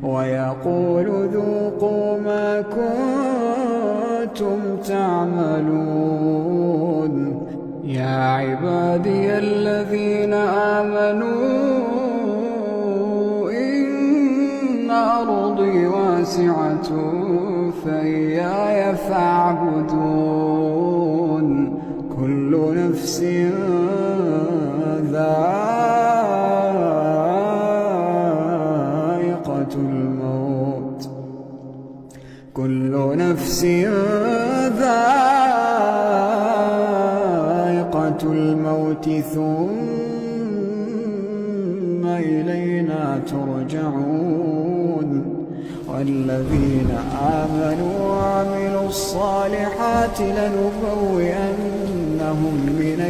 ويقول ذوقوا ما كنتم تعملون. يا عبادي الذين آمنوا إن أرضي واسعة فإياي فاعبدون. كل نفس ذائقة الموت، كل نفس ذائقة الموت ثم إلينا ترجعون. والذين آمنوا وعملوا الصالحات لنبوئنهم من